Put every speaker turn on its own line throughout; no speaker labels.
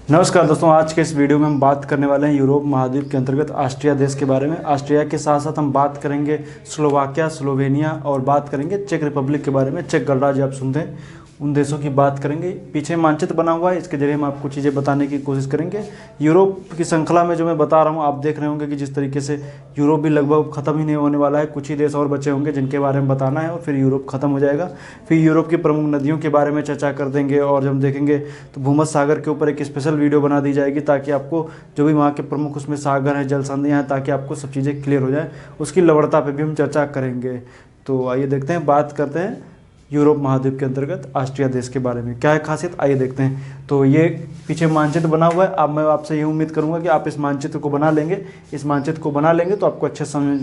नमस्कार दोस्तों, आज के इस वीडियो में हम बात करने वाले हैं यूरोप महाद्वीप के अंतर्गत ऑस्ट्रिया देश के बारे में। ऑस्ट्रिया के साथ साथ हम बात करेंगे स्लोवाकिया, स्लोवेनिया और बात करेंगे चेक रिपब्लिक के बारे में। चेक गणराज्य आप सुनते हैं, उन देशों की बात करेंगे। पीछे मानचित्र बना हुआ है, इसके जरिए हम आपको चीज़ें बताने की कोशिश करेंगे। यूरोप की श्रृंखला में जो मैं बता रहा हूँ, आप देख रहे होंगे कि जिस तरीके से यूरोप भी लगभग ख़त्म ही नहीं होने वाला है। कुछ ही देश और बचे होंगे जिनके बारे में बताना है और फिर यूरोप ख़त्म हो जाएगा। फिर यूरोप की प्रमुख नदियों के बारे में चर्चा कर देंगे और जब हम देखेंगे तो भूमध्य सागर के ऊपर एक स्पेशल वीडियो बना दी जाएगी, ताकि आपको जो भी वहाँ के प्रमुख उसमें सागर हैं, जल संधियाँ हैं, ताकि आपको सब चीज़ें क्लियर हो जाए। उसकी लवणता पर भी हम चर्चा करेंगे। तो आइए देखते हैं, बात करते हैं यूरोप महाद्वीप के अंतर्गत ऑस्ट्रिया देश के बारे में। क्या है खासियत, आइए देखते हैं। तो ये पीछे मानचित्र बना हुआ है। अब मैं आपसे ये उम्मीद करूंगा कि आप इस मानचित्र को बना लेंगे। इस मानचित्र को बना लेंगे तो आपको अच्छे समझ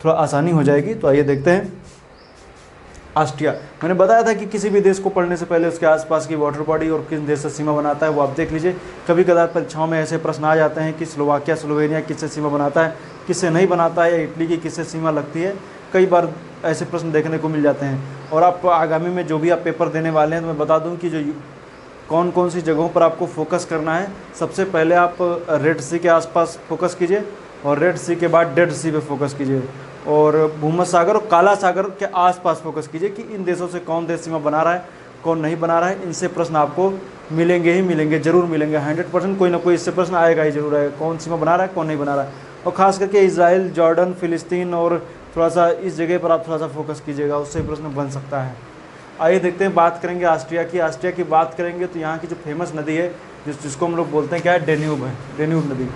थोड़ा आसानी हो जाएगी। तो आइए देखते हैं ऑस्ट्रिया। मैंने बताया था कि किसी भी देश को पढ़ने से पहले उसके आसपास की वाटर बॉडी और किस देश से सीमा बनाता है वो आप देख लीजिए। कभी कदार परीक्षाओं में ऐसे प्रश्न आ जाते हैं कि स्लोवाकिया, स्लोवेनिया किससे सीमा बनाता है, किससे नहीं बनाता है, या इटली की किससे सीमा लगती है। कई बार ऐसे प्रश्न देखने को मिल जाते हैं। और आप आगामी में जो भी आप पेपर देने वाले हैं तो मैं बता दूं कि जो कौन कौन सी जगहों पर आपको फोकस करना है। सबसे पहले आप रेड सी के आसपास फोकस कीजिए, और रेड सी के बाद डेड सी पे फोकस कीजिए, और भूमध्य सागर और काला सागर के आसपास फोकस कीजिए कि इन देशों से कौन देश सीमा बना रहा है, कौन नहीं बना रहा है। इनसे प्रश्न आपको मिलेंगे ही मिलेंगे, जरूर मिलेंगे। 100% कोई ना कोई इससे प्रश्न आएगा ही जरूर आएगा, कौन सीमा बना रहा है, कौन नहीं बना रहा है। और ख़ास करके इजराइल, जॉर्डन, फिलिस्तीन और थोड़ा सा इस जगह पर आप थोड़ा सा फोकस कीजिएगा, उससे प्रश्न बन सकता है। आइए देखते हैं, बात करेंगे ऑस्ट्रिया की। ऑस्ट्रिया की बात करेंगे तो यहाँ की जो फेमस नदी है, जिसको हम लोग बोलते हैं क्या है, डेन्यूब है। डेन्यूब नदी,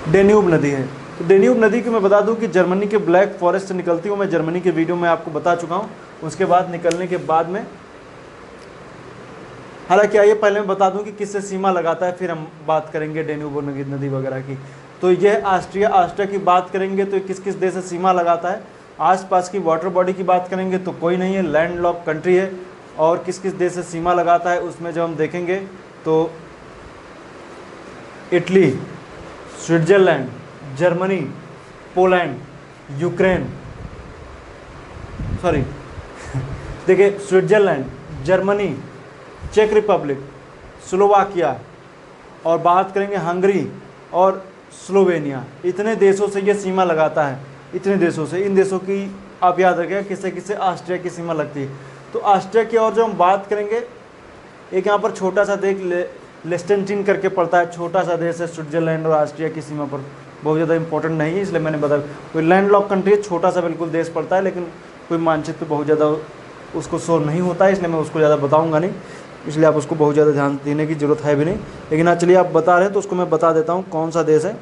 डेन्यूब नदी है। तो डेन्यूब नदी की मैं बता दूं कि जर्मनी के ब्लैक फॉरेस्ट से निकलती है। मैं जर्मनी के वीडियो में आपको बता चुका हूँ। उसके बाद निकलने के बाद में, हालांकि आइए पहले मैं बता दूं कि किससे सीमा लगाता है, फिर हम बात करेंगे डेन्यूब नदी वगैरह की। तो ये ऑस्ट्रिया की बात करेंगे तो किस किस देश से सीमा लगाता है। आसपास की वाटर बॉडी की बात करेंगे तो कोई नहीं है, लैंड लॉक कंट्री है। और किस किस देश से सीमा लगाता है उसमें जब हम देखेंगे तो Italy, Switzerland, Germany, Poland, Ukraine, sorry देखिए, स्विट्जरलैंड, जर्मनी, चेक रिपब्लिक, स्लोवाकिया, और बात करेंगे हंगरी और स्लोवेनिया। इतने देशों से ये सीमा लगाता है, इतने देशों से। इन देशों की आप याद रखें किससे किससे ऑस्ट्रिया की सीमा लगती है। तो ऑस्ट्रिया की और जो हम बात करेंगे, एक यहाँ पर छोटा सा देख लिechtenstein करके पड़ता है, छोटा सा देश है स्विट्जरलैंड और ऑस्ट्रिया की सीमा पर। बहुत ज़्यादा इंपॉर्टेंट नहीं है, इसलिए मैंने बताया। कोई लैंड लॉक कंट्री है, छोटा सा बिल्कुल देश पड़ता है, लेकिन कोई मानचित्र बहुत ज़्यादा उसको शोर नहीं होता है, इसलिए मैं उसको ज़्यादा बताऊँगा नहीं। इसलिए आप उसको बहुत ज़्यादा ध्यान देने की ज़रूरत है भी नहीं। लेकिन हाँ, चलिए आप बता रहे हैं तो उसको मैं बता देता हूँ कौन सा देश है।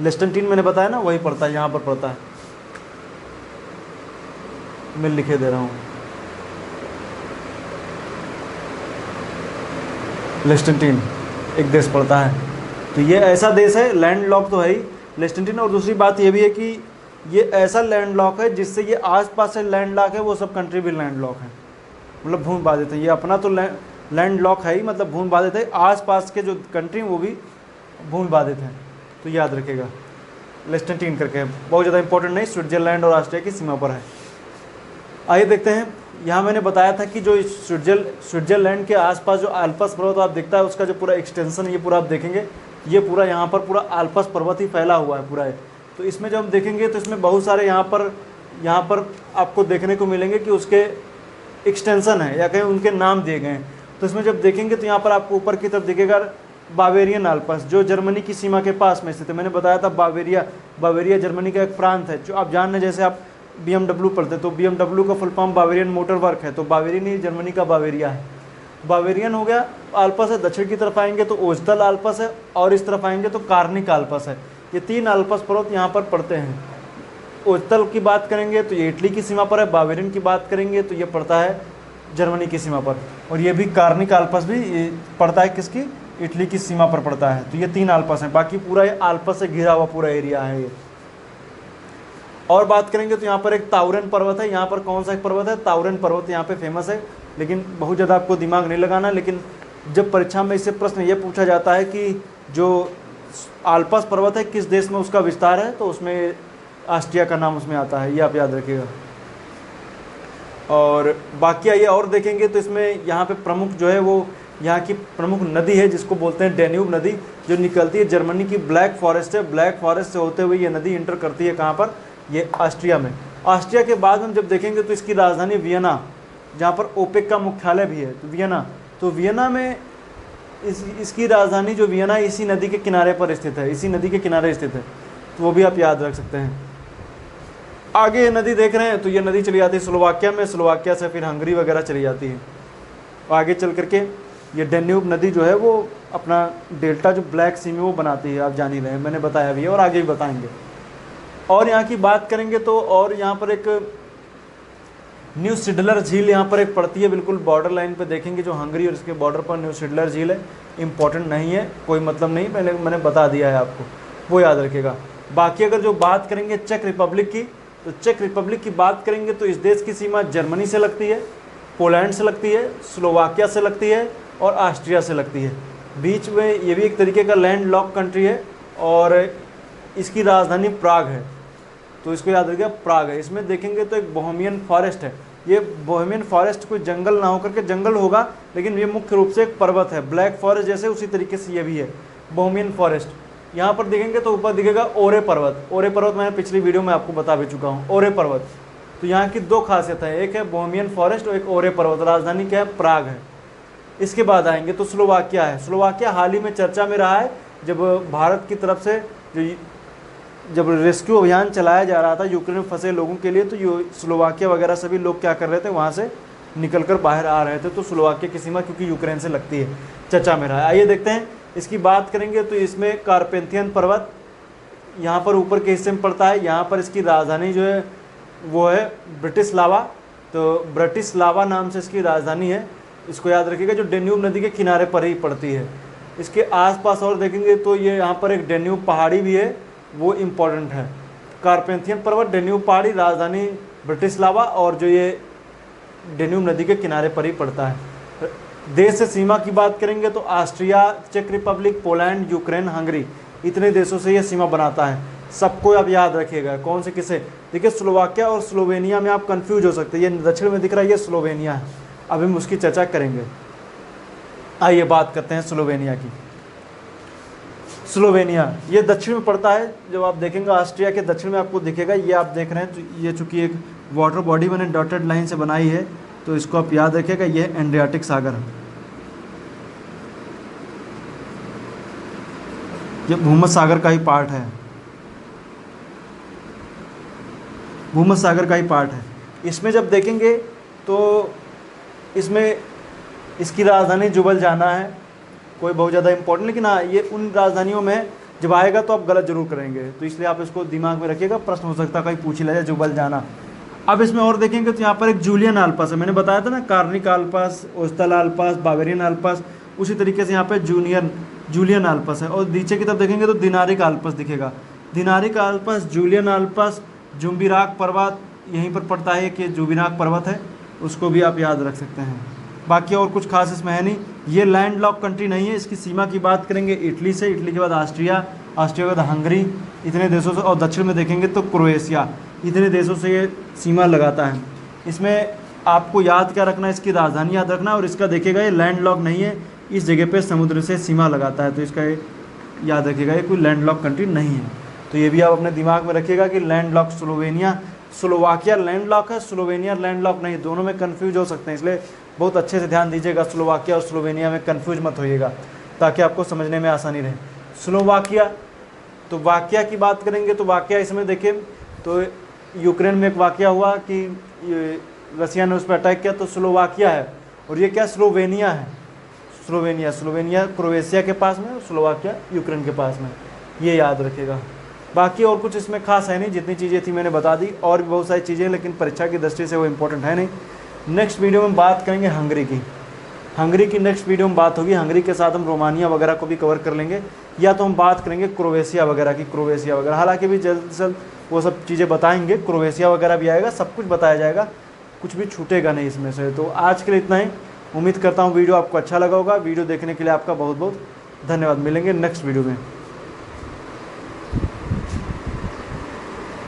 लिechtenstein मैंने बताया ना, वही पड़ता है, यहाँ पर पड़ता है, मैं लिखे दे रहा हूँ। लिechtenstein एक देश पड़ता है। तो ये ऐसा देश है, लैंड लॉक तो है ही लिechtenstein। और दूसरी बात ये भी है कि ये ऐसा लैंड लॉक है जिससे ये आसपास से लैंड लॉक है, वो सब कंट्री भी लैंड लॉक है, मतलब भूमि बाधित है। ये अपना तो लैंड लॉक है ही, मतलब भूमि बाधित है। आसपास के जो कंट्री वो भी भूमि बाधित हैं। तो याद रखिएगा, लिechtenstein करके, बहुत ज़्यादा इंपॉर्टेंट नहीं, स्विट्जरलैंड और ऑस्ट्रिया की सीमा पर है। आइए देखते हैं, यहाँ मैंने बताया था कि जो स्विट्जरलैंड के आसपास जो आल्प्स पर्वत आप दिखता है, उसका जो पूरा एक्सटेंशन है, ये पूरा आप देखेंगे, ये पूरा यहाँ पर पूरा आल्प्स पर्वत ही फैला हुआ है पूरा है। तो इसमें जब हम देखेंगे तो इसमें बहुत सारे यहाँ पर आपको देखने को मिलेंगे कि उसके एक्सटेंशन है या कहीं उनके नाम दिए गए हैं। तो इसमें जब देखेंगे तो यहाँ पर आपको ऊपर की तरफ दिखेगा बावेरियन आल्प्स, जो जर्मनी की सीमा के पास में स्थित है। मैंने बताया था बावेरिया जर्मनी का एक प्रांत है, जो आप जान रहे, जैसे आप BMW पढ़ते तो BMW का full form Bavarian motor work है। तो बावेरियन ही जर्मनी का बावेरिया है। बावेरियन हो गया आल्प्स है। दक्षिण की तरफ आएंगे तो ओस्टल आल्प्स है, और इस तरफ आएंगे तो कार्निक आल्प्स है। ये तीन आल्प्स पर्वत यहाँ पर पड़ते हैं। ओस्टल की बात करेंगे तो ये इटली की सीमा पर है। बावेरियन की बात करेंगे तो ये पड़ता है जर्मनी की सीमा पर। और ये भी कार्निक आल्प्स भी पड़ता है किसकी, इटली की सीमा पर पड़ता है। तो ये तीन आल्प्स हैं, बाकी पूरा ये आल्प्स से घिरा हुआ पूरा एरिया है ये। और बात करेंगे तो यहाँ पर एक ताउरेन पर्वत है। यहाँ पर कौन सा एक पर्वत है, ताउरेन पर्वत यहाँ पे फेमस है। लेकिन बहुत ज़्यादा आपको दिमाग नहीं लगाना। लेकिन जब परीक्षा में इससे प्रश्न ये पूछा जाता है कि जो आल्प्स पर्वत है किस देश में उसका विस्तार है, तो उसमें ऑस्ट्रिया का नाम उसमें आता है, ये आप याद रखिएगा। और बाकी आइए और देखेंगे तो इसमें यहाँ पे प्रमुख जो है वो यहाँ की प्रमुख नदी है जिसको बोलते हैं डेन्यूब नदी, जो निकलती है जर्मनी की ब्लैक फॉरेस्ट है। ब्लैक फॉरेस्ट से होते हुए ये नदी इंटर करती है कहाँ पर, ये ऑस्ट्रिया में। ऑस्ट्रिया के बाद हम जब देखेंगे तो इसकी राजधानी वियना, जहाँ पर ओपेक का मुख्यालय भी है, तो वियना। तो वियना में इसकी राजधानी जो वियना इसी नदी के किनारे पर स्थित है, इसी नदी के किनारे स्थित है, तो वो भी आप याद रख सकते हैं। आगे ये नदी देख रहे हैं तो ये नदी चली जाती है स्लोवाकिया में, स्लोवाकिया से फिर हंगरी वगैरह चली जाती है। आगे चल करके ये डेन्यूब नदी जो है वो अपना डेल्टा जो ब्लैक सी में वो बनाती है, आप जान ही रहे हैं, मैंने बताया भी है और आगे भी बताएंगे। और यहाँ की बात करेंगे तो और यहाँ पर एक न्यू सिडलर झील यहाँ पर एक पड़ती है, बिल्कुल बॉर्डर लाइन पे देखेंगे जो हंगरी और इसके बॉर्डर पर न्यू सिडलर झील है। इंपॉर्टेंट नहीं है, कोई मतलब नहीं, पहले मैंने बता दिया है आपको, वो याद रखेगा। बाकी अगर जो बात करेंगे चेक रिपब्लिक की, तो चेक रिपब्लिक की बात करेंगे तो इस देश की सीमा जर्मनी से लगती है, पोलैंड से लगती है, स्लोवाकिया से लगती है और ऑस्ट्रिया से लगती है। बीच में ये भी एक तरीके का लैंड लॉक कंट्री है और इसकी राजधानी प्राग है, तो इसको याद रखिएगा प्राग है। इसमें देखेंगे तो एक बोहेमियन फॉरेस्ट है, ये बोहेमियन फॉरेस्ट कोई जंगल ना होकर के जंगल होगा, लेकिन ये मुख्य रूप से एक पर्वत है, ब्लैक फॉरेस्ट जैसे उसी तरीके से ये भी है बोहेमियन फॉरेस्ट। यहाँ पर देखेंगे तो ऊपर दिखेगा ओरे पर्वत। ओरे पर्वत मैंने पिछली वीडियो में आपको बता भी चुका हूँ, ओरे पर्वत। तो यहाँ की दो खासियत है, एक है बोहेमियन फॉरेस्ट और एक ओरे पर्वत। राजधानी क्या है, प्राग है। इसके बाद आएंगे तो स्लोवाकिया है। स्लोवाकिया हाल ही में चर्चा में रहा है, जब भारत की तरफ से जब रेस्क्यू अभियान चलाया जा रहा था यूक्रेन में फंसे लोगों के लिए, तो स्लोवाकिया वगैरह सभी लोग क्या कर रहे थे, वहाँ से निकल कर बाहर आ रहे थे। तो स्लोवाकिया की सीमा क्योंकि यूक्रेन से लगती है, चर्चा में रहा है। आइए देखते हैं इसकी बात करेंगे तो इसमें कारपेंथियन पर्वत यहाँ पर ऊपर के हिस्से में पड़ता है। यहाँ पर इसकी राजधानी जो है वो है ब्रिटिस्लावा, तो ब्रिटिस्लावा नाम से इसकी राजधानी है, इसको याद रखिएगा, जो डेन्यूब नदी के किनारे पर ही पड़ती है। इसके आसपास और देखेंगे तो ये यहाँ पर एक डेन्यूब पहाड़ी भी है, वो इम्पोर्टेंट है। कारपेंथियन पर्वत, डेन्यूब पहाड़ी, राजधानी ब्रिटिस्लावा और जो ये डेन्यूब नदी के किनारे पर ही पड़ता है। देश से सीमा की बात करेंगे तो ऑस्ट्रिया, चेक रिपब्लिक, पोलैंड, यूक्रेन, हंगरी, इतने देशों से ये सीमा बनाता है। सबको आप याद रखिएगा कौन से किसे। देखिए स्लोवाकिया और स्लोवेनिया में आप कंफ्यूज हो सकते हैं, ये दक्षिण में दिख रहा है, ये स्लोवेनिया है, अभी हम उसकी चर्चा करेंगे। आइए बात करते हैं स्लोवेनिया की। स्लोवेनिया ये दक्षिण में पड़ता है, जब आप देखेंगे ऑस्ट्रिया के दक्षिण में आपको दिखेगा, ये आप देख रहे हैं, तो ये चूँकि एक वाटर बॉडी मैंने डॉटेड लाइन से बनाई है, तो इसको आप याद रखिएगा, ये एड्रियाटिक सागर है, ये भूमध्य सागर का ही पार्ट है, भूमध्य सागर का ही पार्ट है। इसमें जब देखेंगे तो इसमें इसकी राजधानी जुबलजाना है, कोई बहुत ज़्यादा इंपॉर्टेंट, लेकिन हाँ ये उन राजधानियों में जब आएगा तो आप गलत जरूर करेंगे, तो इसलिए आप इसको दिमाग में रखिएगा, प्रश्न हो सकता है कहीं पूछ ही ले जाए, जुबलजाना। अब इसमें और देखेंगे तो यहाँ पर एक जूलियन आल्पस है, मैंने बताया था ना, कार्निक आल्पस, ओस्टल आल्पस, बावेरियन आल्पस, उसी तरीके से यहाँ पे जूलियन आल्पस है। और नीचे की तरफ देखेंगे तो दिनारिक आल्पस दिखेगा, दिनारिक आल्पस, जूलियन आल्पस, जुम्बिराक पर्वत यहीं पर पड़ता है कि जुबिराक पर्वत है, उसको भी आप याद रख सकते हैं। बाकी और कुछ खास इसमें है नहीं। ये लैंड लॉक कंट्री नहीं है। इसकी सीमा की बात करेंगे इटली से, इटली के बाद ऑस्ट्रिया, ऑस्ट्रिया के बाद हंगरी, इतने देशों से, और दक्षिण में देखेंगे तो क्रोएशिया, इतने देशों से ये सीमा लगाता है। इसमें आपको याद क्या रखना है, इसकी राजधानी याद रखना, और इसका देखिएगा ये लैंड लॉक नहीं है, इस जगह पे समुद्र से सीमा लगाता है, तो इसका याद रखिएगा ये कोई लैंड लॉक कंट्री नहीं है। तो ये भी आप अपने दिमाग में रखिएगा कि land lock Slovenia, Slovakia land lock है, स्लोवेनिया लैंड लॉक नहीं, दोनों में कन्फ्यूज हो सकते हैं, इसलिए बहुत अच्छे से ध्यान दीजिएगा, स्लोवाकिया और स्लोवेनिया में कन्फ्यूज मत होइएगा, ताकि आपको समझने में आसानी रहे। स्लोवाकिया, तो वाकिया की बात करेंगे तो वाकिया इसमें देखिए तो यूक्रेन में एक वाकिया हुआ कि रसिया ने उस पर अटैक किया, तो स्लोवाकिया है, और ये क्या स्लोवेनिया है, स्लोवेनिया क्रोएशिया के पास में, स्लोवाकिया यूक्रेन के पास में, ये याद रखिएगा। बाकी और कुछ इसमें खास है नहीं, जितनी चीज़ें थी मैंने बता दी, और भी बहुत सारी चीज़ें, लेकिन परीक्षा की दृष्टि से वो इम्पोर्टेंट है नहीं। नेक्स्ट वीडियो में बात करेंगे हंगरी की, हंगरी की नेक्स्ट वीडियो में बात होगी। हंगरी के साथ हम रोमानिया वगैरह को भी कवर कर लेंगे, या तो हम बात करेंगे क्रोएशिया वगैरह की, क्रोएशिया वगैरह, हालांकि भी जल्द से जल्द वो सब चीज़ें बताएंगे, क्रोएशिया वगैरह भी आएगा, सब कुछ बताया जाएगा, कुछ भी छूटेगा नहीं इसमें से। तो आज के लिए इतना ही, उम्मीद करता हूँ वीडियो आपको अच्छा लगा होगा। वीडियो देखने के लिए आपका बहुत बहुत धन्यवाद। मिलेंगे नेक्स्ट वीडियो में।